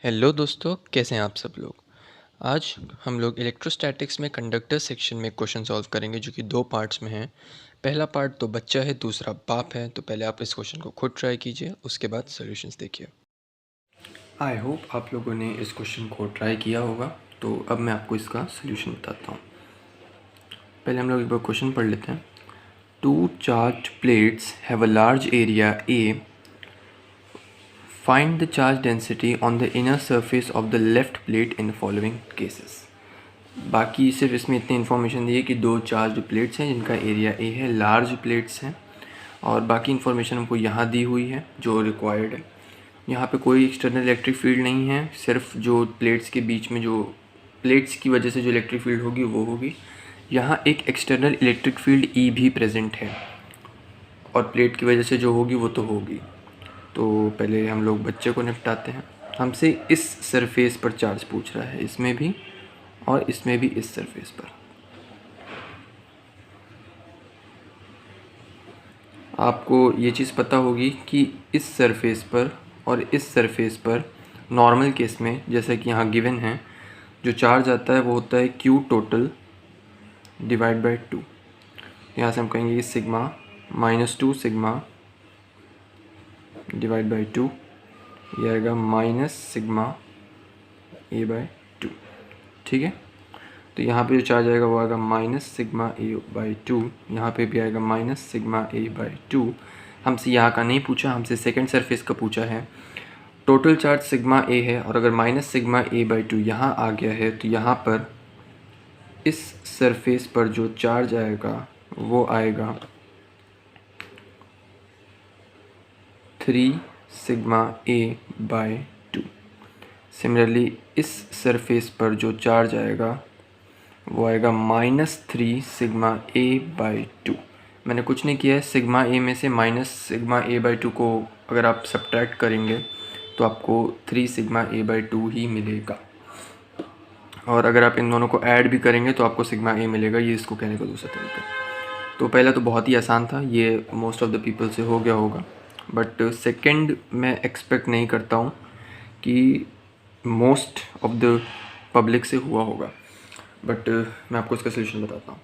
Hello दोस्तों, कैसे हैं आप सब लोग। आज हम लोग इलेक्ट्रोस्टैटिक्स में कंडक्टर सेक्शन में क्वेश्चन सॉल्व करेंगे जो कि दो पार्ट्स में है। पहला पार्ट तो बच्चा है, दूसरा बाप है। तो पहले आप इस क्वेश्चन को खुद ट्राई कीजिए, उसके बाद सॉल्यूशंस देखिए। आई होप आप लोगों ने इस क्वेश्चन को ट्राई किया होगा। तो अब मैं आपको इसका सोल्यूशन बताता हूँ। पहले हम लोग एक बार क्वेश्चन पढ़ लेते हैं। Two charge plates have a large area A. Find the charge density on the inner surface of the left plate in the following cases. बाकी सिर्फ इसमें इतनी इन्फॉर्मेशन दी है कि दो चार्ज प्लेट्स हैं जिनका एरिया ए है, लार्ज प्लेट्स हैं, और बाकी इन्फॉर्मेशन हमको यहाँ दी हुई है जो रिक्वायर्ड है। यहाँ पे कोई एक्सटर्नल इलेक्ट्रिक फील्ड नहीं है, सिर्फ जो प्लेट्स के बीच में जो प्लेट्स की वजह से जो इलेक्ट्रिक फील्ड होगी वो होगी। यहाँ एक एक्सटर्नल इलेक्ट्रिक फील्ड ई भी प्रेजेंट है और प्लेट की वजह से जो होगी वो तो होगी। तो पहले हम लोग बच्चे को निपटाते हैं। हमसे इस सरफेस पर चार्ज पूछ रहा है, इसमें भी और इसमें भी, इस सरफेस पर। आपको ये चीज़ पता होगी कि इस सरफेस पर और इस सरफेस पर नॉर्मल केस में, जैसा कि यहाँ गिवन है, जो चार्ज आता है वो होता है Q टोटल डिवाइड बाय 2। यहाँ से हम कहेंगे कि सिग्मा -2 सिग्मा डिवाइड बाई 2, ये आएगा माइनस सिग्मा ए बाई 2। ठीक है, तो यहाँ पे जो चार्ज आएगा वो आएगा माइनस सिग्मा ए बाई 2। यहाँ पे भी आएगा माइनस सिग्मा ए बाई 2। हमसे यहाँ का नहीं पूछा, हमसे सेकेंड सरफेस का पूछा है। टोटल चार्ज सिग्मा ए है और अगर माइनस सिग्मा ए बाई 2 यहाँ आ गया है तो यहाँ पर इस सरफेस पर जो चार्ज आएगा वो आएगा 3 सिग्मा ए बाय 2। सिमिलरली इस सरफेस पर जो चार्ज आएगा वो आएगा -3 सिग्मा ए बाई 2। मैंने कुछ नहीं किया है, सिग्मा ए में से माइनस सिग्मा ए बाई 2 को अगर आप सब्ट्रैक्ट करेंगे तो आपको 3 सिग्मा ए बाई 2 ही मिलेगा, और अगर आप इन दोनों को ऐड भी करेंगे तो आपको सिग्मा ए मिलेगा। ये इसको कहने का दूसरा तरीका। तो पहला तो बहुत ही आसान था, ये मोस्ट ऑफ द पीपल से हो गया होगा, बट सेकंड मैं एक्सपेक्ट नहीं करता हूँ कि मोस्ट ऑफ द पब्लिक से हुआ होगा, बट मैं आपको इसका सोल्यूशन बताता हूँ।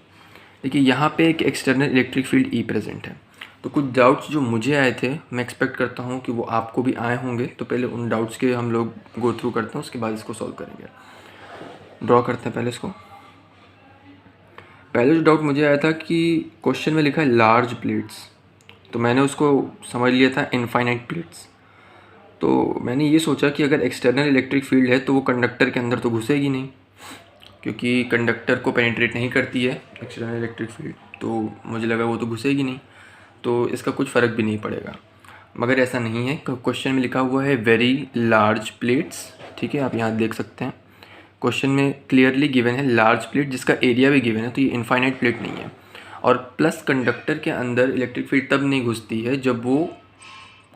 देखिए, यहाँ पे एक external electric field E present है। तो कुछ डाउट्स जो मुझे आए थे, मैं एक्सपेक्ट करता हूँ कि वो आपको भी आए होंगे। तो पहले उन डाउट्स के हम लोग गो थ्रू करते हैं, उसके बाद इसको सॉल्व करेंगे। ड्रॉ करते हैं पहले इसको। पहले जो डाउट मुझे आया था कि क्वेश्चन में लिखा है लार्ज प्लेट्स, तो मैंने उसको समझ लिया था इनफाइनाइट प्लेट्स। तो मैंने ये सोचा कि अगर एक्सटर्नल इलेक्ट्रिक फील्ड है तो वो कंडक्टर के अंदर तो घुसेगी नहीं, क्योंकि कंडक्टर को पेनिट्रेट नहीं करती है एक्सटर्नल इलेक्ट्रिक फील्ड। तो मुझे लगा वो तो घुसेगी नहीं, तो इसका कुछ फ़र्क भी नहीं पड़ेगा। मगर ऐसा नहीं है। क्वेश्चन में लिखा हुआ है वेरी लार्ज प्लेट्स। ठीक है, आप यहाँ देख सकते हैं क्वेश्चन में क्लियरली गिवन है लार्ज प्लेट, जिसका एरिया भी गिवन है। तो ये इनफाइनाइट प्लेट नहीं है। और प्लस कंडक्टर के अंदर इलेक्ट्रिक फील्ड तब नहीं घुसती है जब वो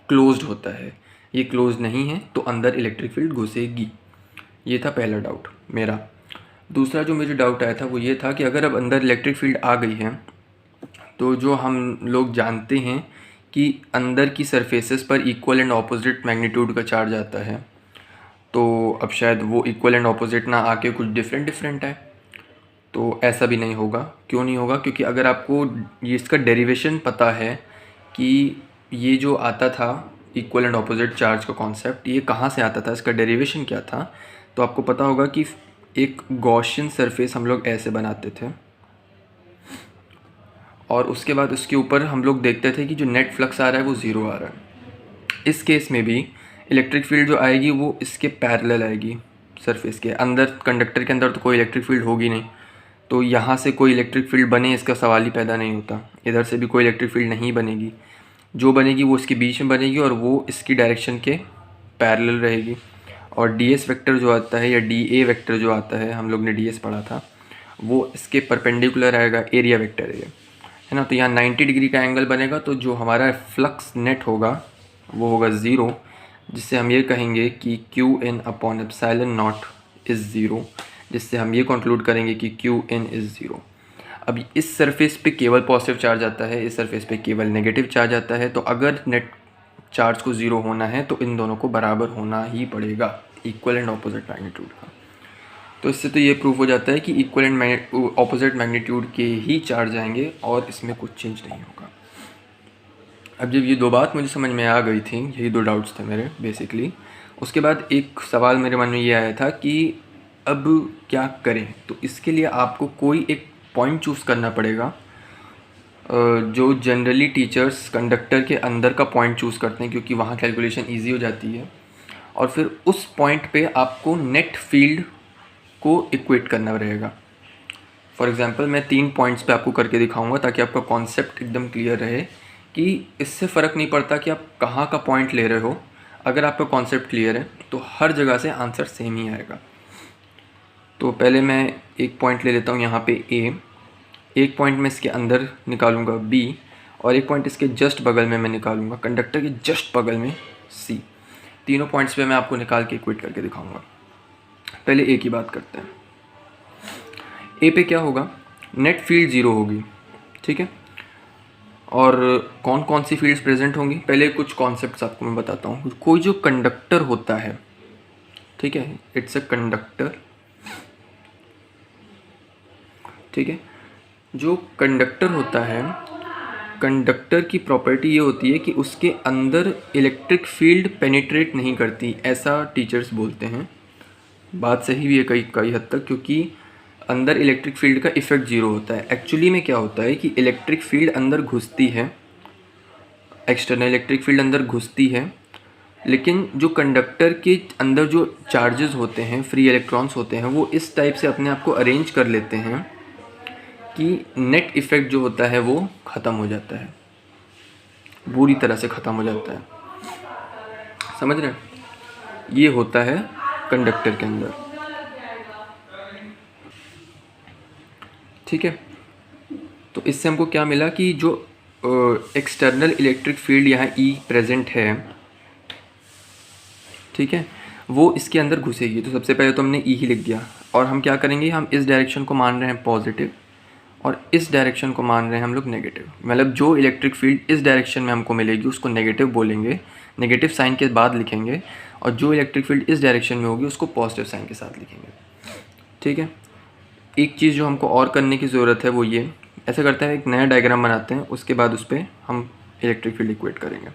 क्लोज्ड होता है। ये क्लोज नहीं है तो अंदर इलेक्ट्रिक फील्ड घुसेगी। ये था पहला डाउट मेरा। दूसरा जो मुझे डाउट आया था वो ये था कि अगर अब अंदर इलेक्ट्रिक फील्ड आ गई है तो जो हम लोग जानते हैं कि अंदर की सरफेसेस पर इक्वल एंड ऑपोजिट मैग्नीट्यूड का चार्ज आता है, तो अब शायद वो इक्वल एंड ऑपोजिट ना आके कुछ डिफरेंट है। तो ऐसा भी नहीं होगा। क्यों नहीं होगा? क्योंकि अगर आपको ये इसका डेरिवेशन पता है कि ये जो आता था इक्वल एंड ऑपोजिट चार्ज का कॉन्सेप्ट, ये कहाँ से आता था, इसका डेरिवेशन क्या था, तो आपको पता होगा कि एक गॉसियन सरफेस हम लोग ऐसे बनाते थे और उसके बाद उसके ऊपर हम लोग देखते थे कि जो नेट फ्लक्स आ रहा है वो ज़ीरो आ रहा है। इस केस में भी इलेक्ट्रिक फील्ड जो आएगी वो इसके पैरेलल आएगी सरफेस के अंदर। कंडक्टर के अंदर तो कोई इलेक्ट्रिक फील्ड होगी नहीं, तो यहाँ से कोई इलेक्ट्रिक फील्ड बने इसका सवाल ही पैदा नहीं होता। इधर से भी कोई इलेक्ट्रिक फील्ड नहीं बनेगी। जो बनेगी वो इसके बीच में बनेगी और वो इसकी डायरेक्शन के पैरेलल रहेगी। और ds वेक्टर जो आता है या dA वेक्टर जो आता है, हम लोग ने ds पढ़ा था, वो इसके परपेंडिकुलर आएगा, एरिया वेक्टर है ना। तो यहाँ 90 डिग्री का एंगल बनेगा, तो जो हमारा फ्लक्स नेट होगा वो होगा ज़ीरो, जिससे हम ये कहेंगे कि Qn upon epsilon not is zero, जिससे हम ये कंक्लूड करेंगे कि Qn इज़ ज़ीरो। अब इस सरफेस पे केवल पॉजिटिव चार्ज आता है, इस सरफेस पे केवल नेगेटिव चार्ज आता है। तो अगर नेट चार्ज को ज़ीरो होना है तो इन दोनों को बराबर होना ही पड़ेगा। इक्वल एंड ऑपोजिट मैग्नीट्यूड का। तो इससे तो ये प्रूफ हो जाता है कि इक्वल एंड ऑपोजिट मैग्नीट्यूड के ही चार्ज आएंगे और इसमें कुछ चेंज नहीं होगा। अब जब ये दो बात मुझे समझ में आ गई थी, यही दो डाउट्स थे मेरे बेसिकली, उसके बाद एक सवाल मेरे मन में ये आया था कि अब क्या करें। तो इसके लिए आपको कोई एक पॉइंट चूज़ करना पड़ेगा जो जनरली टीचर्स कंडक्टर के अंदर का पॉइंट चूज़ करते हैं, क्योंकि वहाँ कैलकुलेशन ईजी हो जाती है। और फिर उस पॉइंट पे आपको नेट फील्ड को इक्वेट करना रहेगा। फॉर एग्ज़ाम्पल मैं 3 पॉइंट्स पे आपको करके दिखाऊंगा ताकि आपका कॉन्सेप्ट एकदम क्लियर रहे कि इससे फ़र्क नहीं पड़ता कि आप कहाँ का पॉइंट ले रहे हो। अगर आपका कॉन्सेप्ट क्लियर है तो हर जगह से आंसर सेम ही आएगा। तो पहले मैं एक पॉइंट ले लेता हूँ यहाँ पे A, एक पॉइंट मैं इसके अंदर निकालूंगा B, और एक पॉइंट इसके जस्ट बगल में मैं निकालूंगा कंडक्टर के जस्ट बगल में C। तीनों पॉइंट्स पे मैं आपको निकाल के इक्वेट करके दिखाऊंगा। पहले A की बात करते हैं। A पे क्या होगा, नेट फील्ड 0 होगी, ठीक है। और कौन कौन सी फील्ड्स प्रेजेंट होंगी, पहले कुछ कॉन्सेप्ट्स आपको मैं बताता हूँ। कोई जो कंडक्टर होता है, ठीक है, इट्स अ कंडक्टर, ठीक है। जो कंडक्टर होता है, कंडक्टर की प्रॉपर्टी ये होती है कि उसके अंदर इलेक्ट्रिक फील्ड पेनिट्रेट नहीं करती, ऐसा टीचर्स बोलते हैं। बात सही भी है कई कई हद तक, क्योंकि अंदर इलेक्ट्रिक फील्ड का इफेक्ट 0 होता है। एक्चुअली में क्या होता है कि इलेक्ट्रिक फील्ड अंदर घुसती है, एक्सटर्नल इलेक्ट्रिक फील्ड अंदर घुसती है, लेकिन जो कंडक्टर के अंदर जो चार्जेस होते हैं, फ्री इलेक्ट्रॉन्स होते हैं, वो इस टाइप से अपने आप को अरेंज कर लेते हैं कि नेट इफ़ेक्ट जो होता है वो ख़त्म हो जाता है, बुरी तरह से ख़त्म हो जाता है। समझ रहे हैं? ये होता है कंडक्टर के अंदर, ठीक है। तो इससे हमको क्या मिला कि जो एक्सटर्नल इलेक्ट्रिक फील्ड यहाँ E प्रेजेंट है, ठीक है, वो इसके अंदर घुसेगी। तो सबसे पहले तो हमने E ही लिख दिया, और हम क्या करेंगे, हम इस डायरेक्शन को मान रहे हैं पॉजिटिव और इस डायरेक्शन को मान रहे हैं हम लोग नेगेटिव। मतलब जो इलेक्ट्रिक फील्ड इस डायरेक्शन में हमको मिलेगी उसको नेगेटिव बोलेंगे, नेगेटिव साइन के बाद लिखेंगे, और जो इलेक्ट्रिक फील्ड इस डायरेक्शन में होगी उसको पॉजिटिव साइन के साथ लिखेंगे, ठीक है। एक चीज़ जो हमको और करने की ज़रूरत है वो ये, ऐसा करते हैं एक नया डायग्राम बनाते हैं, उसके बाद उस पर हम इलेक्ट्रिक फील्ड इक्वेट करेंगे।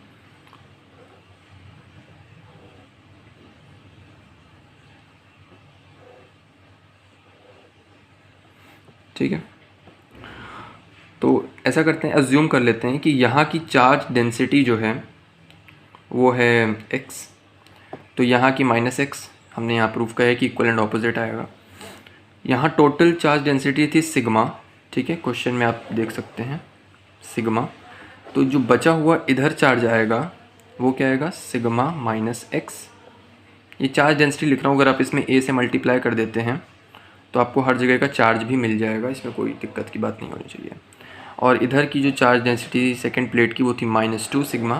ठीक है, तो ऐसा करते हैं, अज्यूम कर लेते हैं कि यहाँ की चार्ज डेंसिटी जो है वो है x, तो यहाँ की -x, हमने यहाँ प्रूफ किया है कि इक्वल एंड ऑपोजिट आएगा। यहाँ टोटल चार्ज डेंसिटी थी सिग्मा, ठीक है, क्वेश्चन में आप देख सकते हैं सिग्मा। तो जो बचा हुआ इधर चार्ज आएगा वो क्या आएगा, सिग्मा -x। ये चार्ज डेंसिटी लिख रहा हूँ, अगर आप इसमें a से मल्टीप्लाई कर देते हैं तो आपको हर जगह का चार्ज भी मिल जाएगा, इसमें कोई दिक्कत की बात नहीं होनी चाहिए। और इधर की जो चार्ज डेंसिटी सेकंड प्लेट की वो थी -2 सिग्मा,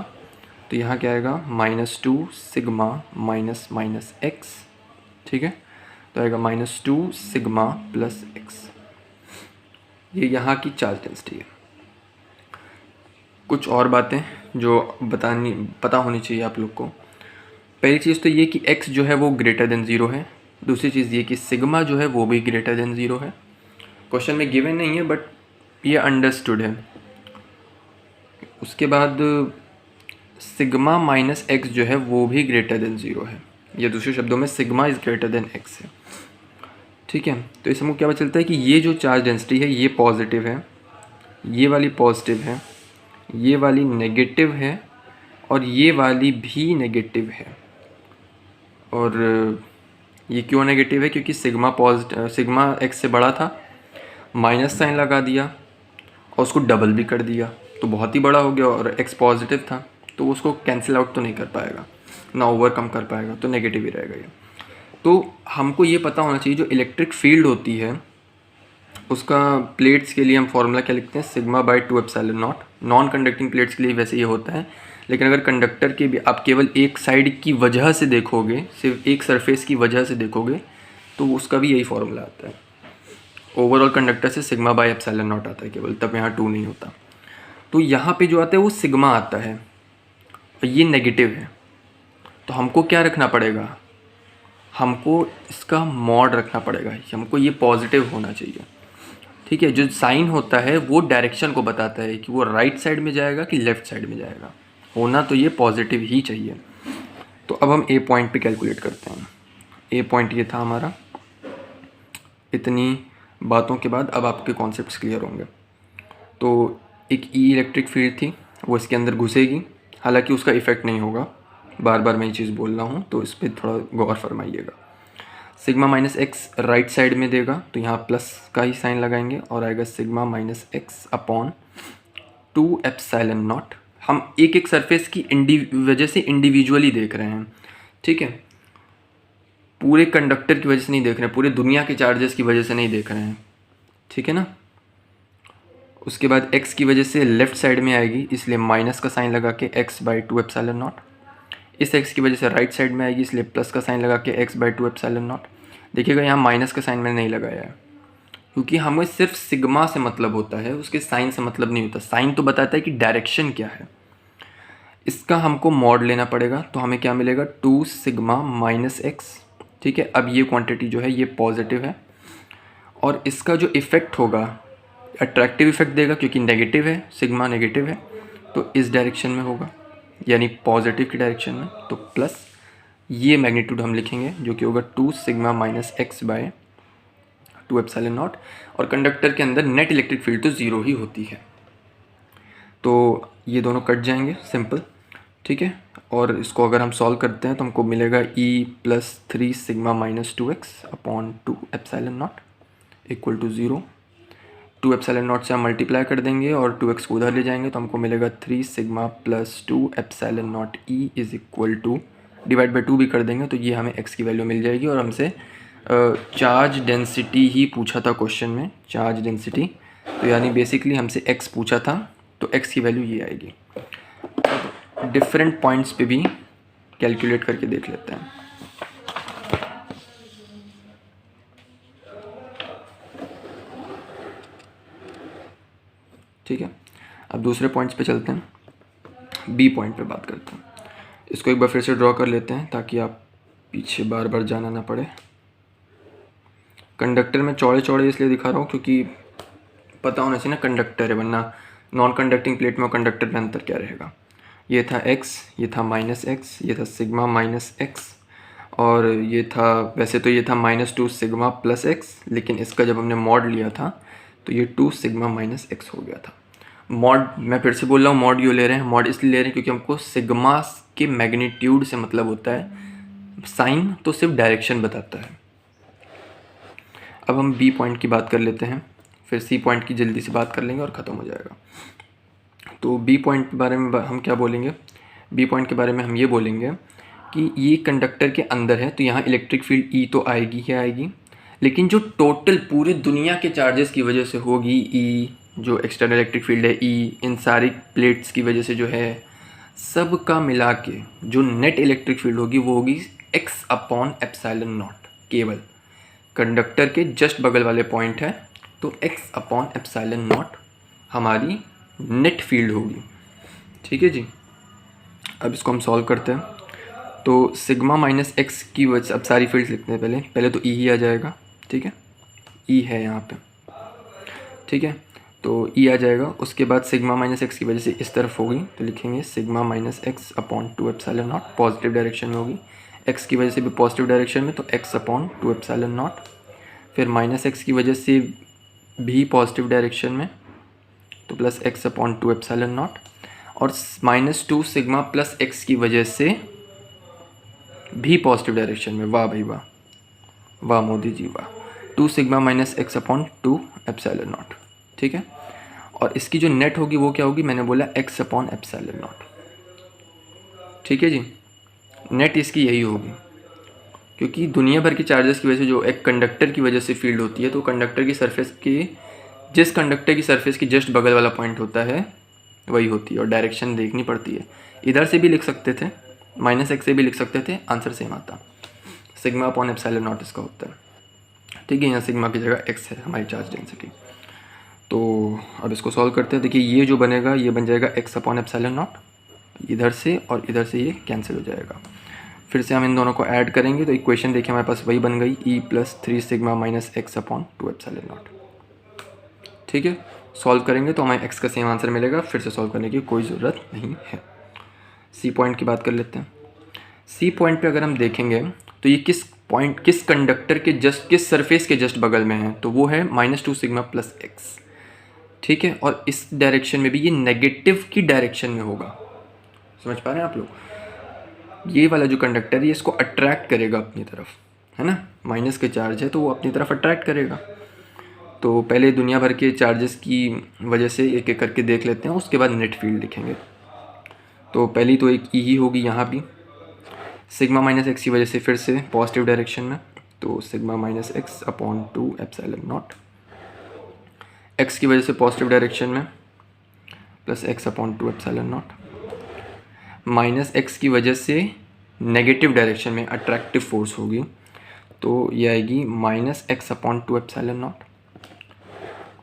तो यहाँ क्या आएगा, -2 सिग्मा माइनस x, ठीक है, तो आएगा -2 सिग्मा प्लस x। ये यहाँ की चार्ज डेंसिटी है। कुछ और बातें जो पता होनी चाहिए आप लोग को। पहली चीज़ तो ये कि x जो है वो ग्रेटर देन 0 है। दूसरी चीज़ ये कि सिग्मा जो है वो भी ग्रेटर देन 0 है। क्वेश्चन में गिवन नहीं है बट ये अंडरस्टूड है। उसके बाद सिग्मा -x जो है वो भी ग्रेटर देन 0 है, या दूसरे शब्दों में sigma is greater than x है, ठीक है। तो इसमें क्या पता चलता है कि ये जो चार्ज डेंसिटी है ये पॉजिटिव है, ये वाली पॉजिटिव है, ये वाली नेगेटिव है, और ये वाली भी नेगेटिव है। और ये क्यों नेगेटिव है, क्योंकि सिग्मा x से बड़ा था, माइनस साइन लगा दिया और उसको डबल भी कर दिया तो बहुत ही बड़ा हो गया, और x पॉजिटिव था तो उसको कैंसिल आउट तो नहीं कर पाएगा, ना ओवरकम कर पाएगा, तो नेगेटिव ही रहेगा ये। तो हमको ये पता होना चाहिए जो इलेक्ट्रिक फील्ड होती है उसका प्लेट्स के लिए हम फॉर्मूला क्या लिखते हैं, sigma by 2 epsilon not. Non conducting plates के लिए वैसे ये होता है, लेकिन अगर कंडक्टर के भी आप केवल एक साइड की वजह से देखोगे, सिर्फ एक सरफेस की वजह से देखोगे, तो उसका भी यही फॉर्मूला आता है। ओवरऑल कंडक्टर से सिग्मा बाई एप्सिलॉन नॉट आता है केवल, तब यहाँ 2 नहीं होता। तो यहाँ पे जो आता है वो सिग्मा आता है और ये नेगेटिव है। तो हमको क्या रखना पड़ेगा, हमको इसका मॉड रखना पड़ेगा, हमको ये पॉजिटिव होना चाहिए। ठीक है, जो साइन होता है वो डायरेक्शन को बताता है कि वो राइट साइड में जाएगा कि लेफ़्ट साइड में जाएगा, होना तो ये पॉजिटिव ही चाहिए। तो अब हम ए पॉइंट पे कैलकुलेट करते हैं। ए पॉइंट ये था हमारा। इतनी बातों के बाद अब आपके कॉन्सेप्ट्स क्लियर होंगे। तो एक ई इलेक्ट्रिक फील्ड थी, वो इसके अंदर घुसेगी, हालांकि उसका इफ़ेक्ट नहीं होगा, बार बार मैं ये चीज़ बोल रहा हूँ तो इस पर थोड़ा गौर फरमाइएगा। Sigma minus X right side में देगा तो यहाँ प्लस का ही साइन लगाएंगे और आएगा sigma minus x upon 2 epsilon not. हम एक एक सरफेस की वजह से इंडिविजुअली देख रहे हैं, ठीक है, पूरे कंडक्टर की वजह से नहीं देख रहे हैं, पूरे दुनिया के चार्जेस की वजह से नहीं देख रहे हैं, ठीक है ना। उसके बाद x की वजह से लेफ़्ट साइड में आएगी, इसलिए माइनस का साइन लगा के x बाई 2 एप्सिलॉन नॉट। इस x की वजह से राइट साइड में आएगी, इसलिए प्लस का साइन लगा के x बाई 2 एप्सिलॉन नॉट। देखिएगा यहाँ माइनस का साइन मैंने नहीं लगाया है, क्योंकि हमें सिर्फ सिग्मा से मतलब होता है, उसके साइन से मतलब नहीं होता। साइन तो बताता है कि डायरेक्शन क्या है। इसका हमको मॉड लेना पड़ेगा, तो हमें क्या मिलेगा 2 सिग्मा माइनस एक्स। ठीक है, अब ये क्वांटिटी जो है ये पॉजिटिव है और इसका जो इफ़ेक्ट होगा अट्रैक्टिव इफेक्ट देगा, क्योंकि नेगेटिव है, सिग्मा नेगेटिव है, तो इस डायरेक्शन में होगा, यानी पॉजिटिव की डायरेक्शन में। तो प्लस ये मैग्नीट्यूड हम लिखेंगे जो कि होगा 2 sigma minus X by 2 epsilon naught. और कंडक्टर के अंदर नेट इलेक्ट्रिक फील्ड तो ज़ीरो ही होती है, तो ये दोनों कट जाएंगे, सिंपल, ठीक है। और इसको अगर हम सॉल्व करते हैं तो हमको मिलेगा e plus 3 sigma minus 2x upon 2 epsilon naught equal to 0। 2 epsilon naught से हम मल्टीप्लाई कर देंगे और 2x को उधर ले जाएंगे तो हमको मिलेगा 3 sigma plus 2 epsilon naught e is equal to, divide by 2 भी कर देंगे तो ये हमें x की वैल्यू मिल जाएगी। और हमसे चार्ज डेंसिटी ही पूछा था क्वेश्चन में, चार्ज डेंसिटी, तो यानी बेसिकली हमसे x पूछा था, तो x की वैल्यू ये आएगी। डिफरेंट पॉइंट्स पे भी कैलकुलेट करके देख लेते हैं। ठीक है, अब दूसरे पॉइंट्स पे चलते हैं, बी पॉइंट पे बात करते हैं। इसको एक बार फिर से ड्रॉ कर लेते हैं ताकि आप पीछे बार बार जाना ना पड़े। कंडक्टर में चौड़े चौड़े इसलिए दिखा रहा हूँ क्योंकि पता होना चाहिए ना कंडक्टर है, वरना नॉन कंडक्टिंग प्लेट में कंडक्टर में अंतर क्या रहेगा। ये था x, ये था माइनस एक्स, ये था सिग्मा माइनस एक्स, और ये था, वैसे तो ये था -2 सिग्मा प्लस एक्स, लेकिन इसका जब हमने मॉड लिया था तो ये 2 सिग्मा माइनस एक्स हो गया था। मॉड, मैं फिर से बोल रहा हूँ, मॉड क्यों ले रहे हैं, मॉड इसलिए ले रहे हैं क्योंकि हमको सिग्मा के मैग्नीट्यूड से मतलब होता है, साइन तो सिर्फ डायरेक्शन बताता है। अब हम बी पॉइंट की बात कर लेते हैं, फिर सी पॉइंट की जल्दी से बात कर लेंगे और ख़त्म हो जाएगा। तो बी पॉइंट के बारे में हम क्या बोलेंगे, बी पॉइंट के बारे में हम ये बोलेंगे कि ये कंडक्टर के अंदर है तो यहाँ इलेक्ट्रिक फील्ड ई तो आएगी ही आएगी, लेकिन जो टोटल पूरी दुनिया के चार्जेस की वजह से होगी ई, जो एक्सटर्नल इलेक्ट्रिक फील्ड है ई, इन सारी प्लेट्स की वजह से जो है, सब का मिला के जो नेट इलेक्ट्रिक फील्ड होगी वो होगी x अपॉन एप्सिलॉन नॉट। केवल कंडक्टर के जस्ट बगल वाले पॉइंट है तो x अपॉन एप्सिलॉन नॉट हमारी नेट फील्ड होगी। ठीक है जी, अब इसको हम सॉल्व करते हैं। तो सिग्मा माइनस एक्स की वजह से, अब सारी फील्ड्स लिखते हैं, पहले तो ई ही आ जाएगा, ठीक है, ई है यहाँ पे, ठीक है, तो ई आ जाएगा। उसके बाद सिग्मा माइनस एक्स की वजह से इस तरफ होगी तो लिखेंगे sigma minus x upon 2 epsilon not, positive direction में होगी, एक्स की वजह से भी पॉजिटिव डायरेक्शन में तो एक्स अपॉन 2 एप्सिलॉन नॉट, फिर माइनस एक्स की वजह से भी पॉजिटिव डायरेक्शन में तो plus x upon 2 epsilon naught, और -2 सिग्मा प्लस एक्स की वजह से भी पॉजिटिव डायरेक्शन में, वाह भाई वाह, वाह मोदी जी वाह, 2 sigma minus x upon 2 epsilon not, ठीक है। और इसकी जो नेट होगी वो क्या होगी, मैंने बोला एक्स अपॉन एप्सिलॉन नॉट, ठीक है जी, नेट इसकी यही होगी, क्योंकि दुनिया भर के चार्जेस की वजह से जो एक कंडक्टर की वजह से फील्ड होती है, तो कंडक्टर की सरफेस की, जिस कंडक्टर की सरफेस की जस्ट बगल वाला पॉइंट होता है वही होती है, और डायरेक्शन देखनी पड़ती है। इधर से भी लिख सकते थे, -x से भी लिख सकते थे, आंसर सेम आता, सिग्मा अपॉन एप्सिलॉन नॉट इसका होता है, ठीक है। यहाँ सिग्मा की जगह x है हमारी चार्ज डेंसिटी। तो अब इसको सॉल्व करते हैं। देखिए ये जो बनेगा ये बन जाएगा x अपॉन एप्सिलॉन नॉट, इधर से और इधर से ये कैंसिल हो जाएगा, फिर से हम इन दोनों को ऐड करेंगे तो इक्वेशन देखिए हमारे पास वही बन गई E plus 3 sigma minus x upon 2 epsilon not. ठीक है, सॉल्व करेंगे तो हमें एक्स का सेम आंसर मिलेगा, फिर से सॉल्व करने की कोई ज़रूरत नहीं है। सी पॉइंट की बात कर लेते हैं। सी पॉइंट पे अगर हम देखेंगे तो ये किस कंडक्टर के जस्ट, किस सरफेस के जस्ट बगल में है, तो वो है -2 सिग्मा प्लस एक्स। ठीक है, और इस डायरेक्शन में भी ये नेगेटिव की डायरेक्शन में होगा। समझ पा रहे हैं आप लोग? ये वाला जो कंडक्टर है इसको अट्रैक्ट करेगा अपनी तरफ, है ना, माइनस के चार्ज है तो वो अपनी तरफ अट्रैक्ट करेगा। तो पहले दुनिया भर के चार्जेस की वजह से एक एक करके देख लेते हैं, उसके बाद नेट फील्ड लिखेंगे। तो पहली तो एक ई ही होगी यहाँ भी, सिग्मा माइनस एक्स की वजह से फिर से पॉजिटिव डायरेक्शन में, तो sigma minus x upon 2 epsilon not. X की वजह से पॉजिटिव डायरेक्शन में plus x upon 2 epsilon not, minus x की वजह से नेगेटिव डायरेक्शन में अट्रैक्टिव फोर्स होगी, तो ये आएगी minus x upon 2 epsilon naught.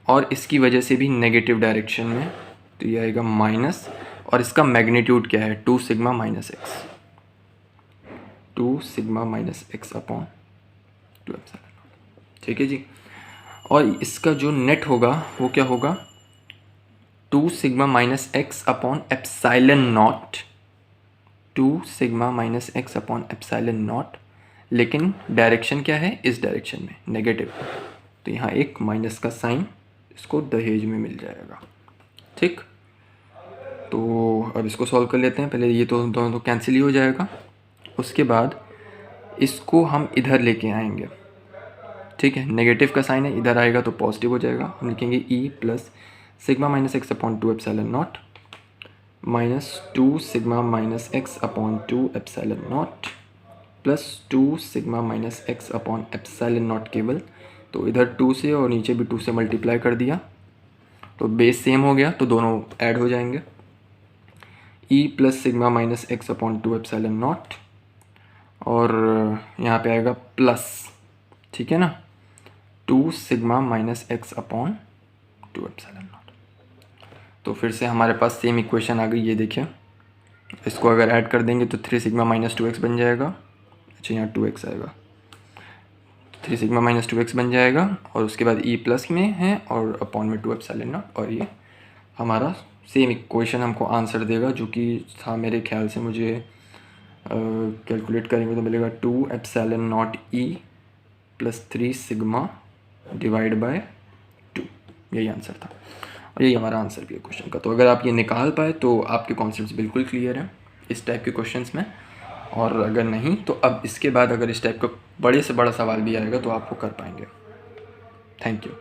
और इसकी वजह से भी नेगेटिव डायरेक्शन में, तो ये आएगा माइनस, और इसका मैग्नीट्यूड क्या है, 2 sigma minus x, 2 sigma minus x upon 2 epsilon not. ठीक है जी, और इसका जो नेट होगा वो क्या होगा, 2 sigma minus x upon epsilon not, 2 sigma minus x upon epsilon not, लेकिन डायरेक्शन क्या है, इस डायरेक्शन में नेगेटिव, तो यहाँ एक माइनस का साइन इसको दहेज में मिल जाएगा। ठीक, तो अब इसको सॉल्व कर लेते हैं। पहले ये तो दोनों तो कैंसिल ही हो जाएगा, उसके बाद इसको हम इधर लेके आएंगे। ठीक है, नेगेटिव का साइन है, इधर आएगा तो पॉजिटिव हो जाएगा। हम लिखेंगे E plus sigma minus x upon 2 epsilon not minus 2 sigma minus x upon 2 epsilon not plus 2 sigma minus x upon epsilon not केवल, तो इधर 2 से और नीचे भी 2 से मल्टीप्लाई कर दिया तो बेस सेम हो गया, तो दोनों ऐड हो जाएंगे। E plus sigma minus x upon 2 epsilon naught, और यहाँ पे आएगा प्लस, ठीक है ना, 2 sigma minus x upon 2 epsilon not. तो फिर से हमारे पास सेम इक्वेशन आ गई, ये देखिए, इसको अगर ऐड कर देंगे तो 3 सिग्मा माइनस 2 एक्स बन जाएगा। अच्छा, यहाँ 2 एक्स आएगा, 3 सिग्मा माइनस 2 एक्स बन जाएगा, और उसके बाद E प्लस में है और अपॉन में 2 एप्सिलॉन नॉट, और ये हमारा सेम इक्वेशन हमको आंसर देगा, जो कि था मेरे ख्याल से, मुझे कैलकुलेट करेंगे तो मिलेगा 2 epsilon naught E plus 3 sigma divide by 2, यही आंसर था, और यही हमारा आंसर भी है क्वेश्चन का। तो अगर आप ये निकाल पाए तो आपके कॉन्सेप्ट्स बिल्कुल क्लियर हैं इस टाइप के क्वेश्चंस में, और अगर नहीं तो अब इसके बाद अगर इस टाइप का बड़े से बड़ा सवाल भी आएगा तो आप वो कर पाएंगे। Thank you.